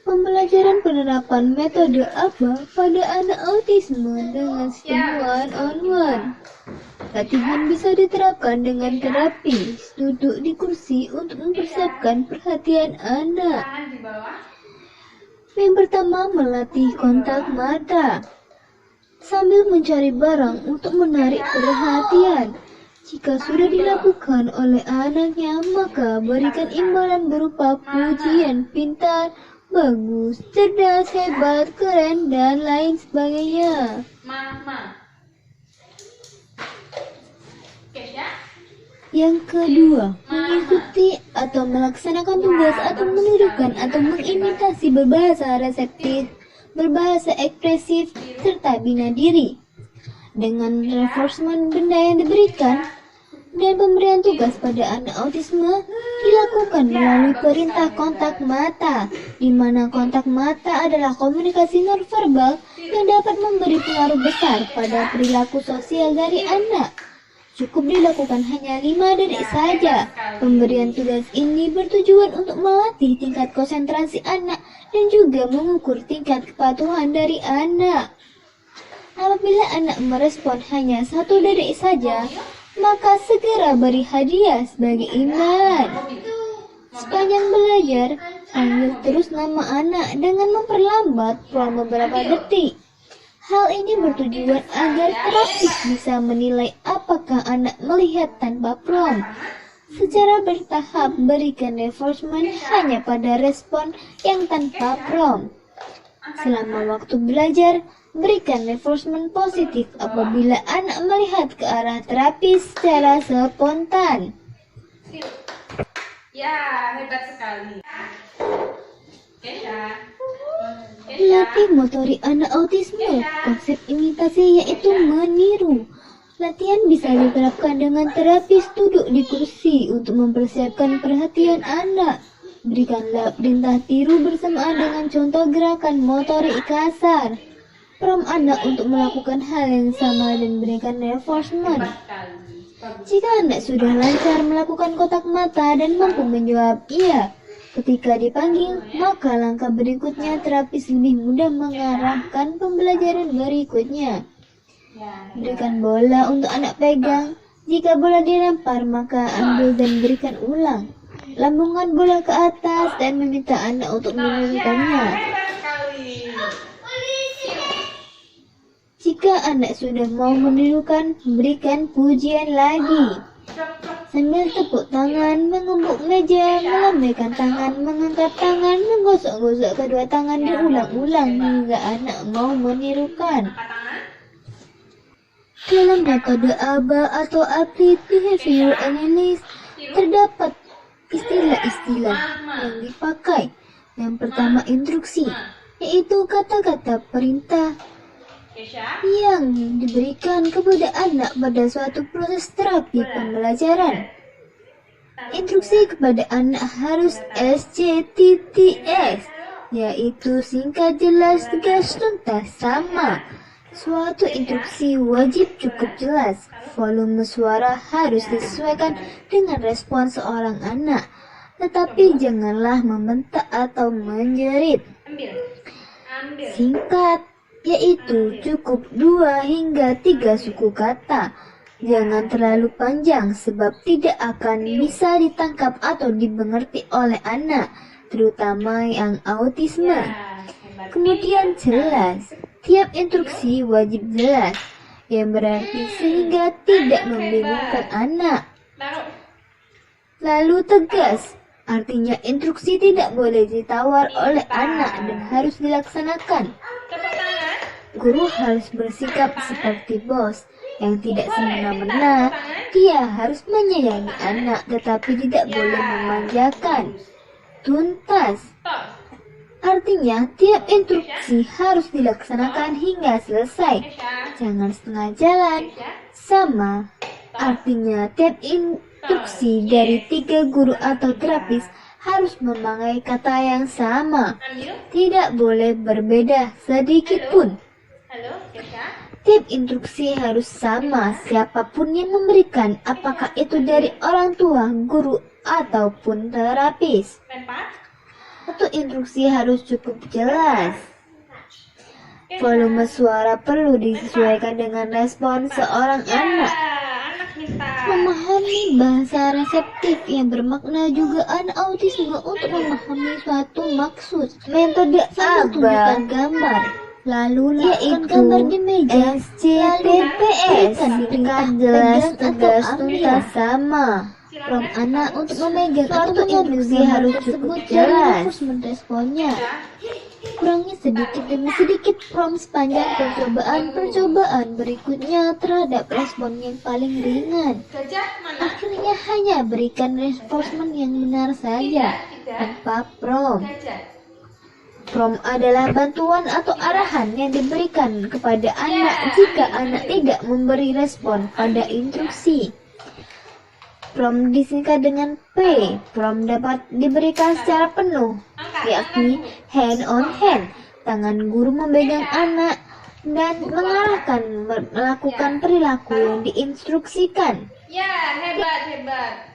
Pembelajaran penerapan metode apa pada anak autisme dengan sistem one-on-one. Latihan bisa diterapkan dengan terapis duduk di kursi untuk mempersiapkan perhatian anak. Yang pertama, melatih kontak mata sambil mencari barang untuk menarik perhatian. Jika sudah dilakukan oleh anaknya, maka berikan imbalan berupa pujian, pintar, bagus, cerdas, hebat, keren, dan lain sebagainya. Yang kedua, mengikuti atau melaksanakan tugas atau menirukan atau mengimitasi berbahasa reseptif, berbahasa ekspresif, serta bina diri. Dengan reinforcement benda yang diberikan dan pemberian tugas pada anak autisme dilakukan melalui perintah kontak mata, di mana kontak mata adalah komunikasi nonverbal yang dapat memberi pengaruh besar pada perilaku sosial dari anak. Cukup dilakukan hanya 5 detik saja. Pemberian tugas ini bertujuan untuk melatih tingkat konsentrasi anak dan juga mengukur tingkat kepatuhan dari anak. Apabila anak merespon hanya 1 detik saja, maka segera beri hadiah sebagai imbalan. Sepanjang belajar, panggil terus nama anak dengan memperlambat selama beberapa detik. Hal ini bertujuan agar terapis bisa menilai apakah anak melihat tanpa prompt. Secara bertahap berikan reinforcement hanya pada respon yang tanpa prompt. Selama waktu belajar, berikan reinforcement positif apabila anak melihat ke arah terapis secara spontan. Ya, hebat sekali. Latih motorik anak autisme. Konsep imitasi yaitu meniru. Latihan bisa diterapkan dengan terapis duduk di kursi untuk mempersiapkan perhatian anak. Berikanlah perintah tiru bersamaan dengan contoh gerakan motorik kasar. Prompt anak untuk melakukan hal yang sama dan berikan reinforcement. Jika anak sudah lancar melakukan kotak mata dan mampu menjawab iya ketika dipanggil, maka langkah berikutnya terapis lebih mudah mengarahkan pembelajaran berikutnya. Berikan bola untuk anak pegang. Jika bola dilempar, maka ambil dan berikan ulang. Lambungkan bola ke atas dan meminta anak untuk menirukannya. Jika anak sudah mau menirukan, berikan pujian lagi. Sambil tepuk tangan, mengebuk meja, melambaikan tangan, mengangkat tangan, menggosok-gosok kedua tangan diulang-ulang hingga anak mau menirukan. Dalam metode ABA atau Applied Behavior Analysis terdapat istilah-istilah yang dipakai. Yang pertama instruksi, yaitu kata-kata perintah yang diberikan kepada anak pada suatu proses terapi pembelajaran. Instruksi kepada anak harus SCTTS, yaitu singkat, jelas, tegas, tuntas, sama. Suatu instruksi wajib cukup jelas. Volume suara harus disesuaikan dengan respon seorang anak, tetapi janganlah membentak atau menjerit. Singkat, yaitu cukup 2 hingga 3 suku kata. Jangan terlalu panjang sebab tidak akan bisa ditangkap atau dimengerti oleh anak, terutama yang autisme. Kemudian jelas, tiap instruksi wajib jelas, yang berarti sehingga tidak membingungkan anak. Lalu tegas, artinya instruksi tidak boleh ditawar oleh anak dan harus dilaksanakan. Guru harus bersikap seperti bos yang tidak semena-mena. Dia harus menyayangi anak tetapi tidak boleh memanjakan. Tuntas, artinya tiap instruksi harus dilaksanakan hingga selesai. Jangan setengah jalan. Sama, artinya tiap instruksi dari 3 guru atau terapis harus memakai kata yang sama. Tidak boleh berbeda sedikit pun. Tiap instruksi harus sama siapapun yang memberikan, apakah itu dari orang tua, guru, ataupun terapis. Untuk instruksi harus cukup jelas. Volume suara perlu disesuaikan dengan respon seorang anak. Anak minta. Memahami bahasa reseptif yang bermakna juga anak autisme untuk memahami suatu maksud. Metode tunjukkan gambar, lalu letakkan gambar di meja, SCTPS, singkat jelas tegas tuntas sama. Prom anak untuk memegang atau Suatu instruksi mengambil harus gambar cukup tersebut jelas. dan fokus meresponnya. Kurangi sedikit demi sedikit prom sepanjang percobaan berikutnya terhadap respon yang paling ringan. Gajah mana? Akhirnya hanya berikan reinforcement yang benar saja tanpa prom. Gajah. Prom adalah bantuan atau arahan yang diberikan kepada anak jika anak tidak memberi respon pada instruksi. Prom disingkat dengan P. Prom dapat diberikan secara penuh, yakni hand on hand. Tangan guru memegang anak dan mengarahkan melakukan perilaku yang diinstruksikan. Ya, hebat.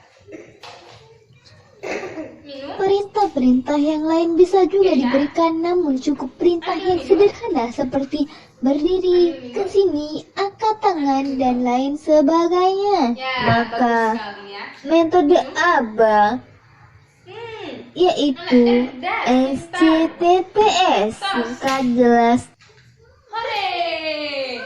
Minum. Perintah-perintah yang lain bisa juga diberikan, namun cukup perintah yang sederhana seperti berdiri, ke sini, angkat tangan, dan lain sebagainya. Ya, Maka bagus sekali ya. metode ABA yaitu SCTPS, singkat jelas Hore!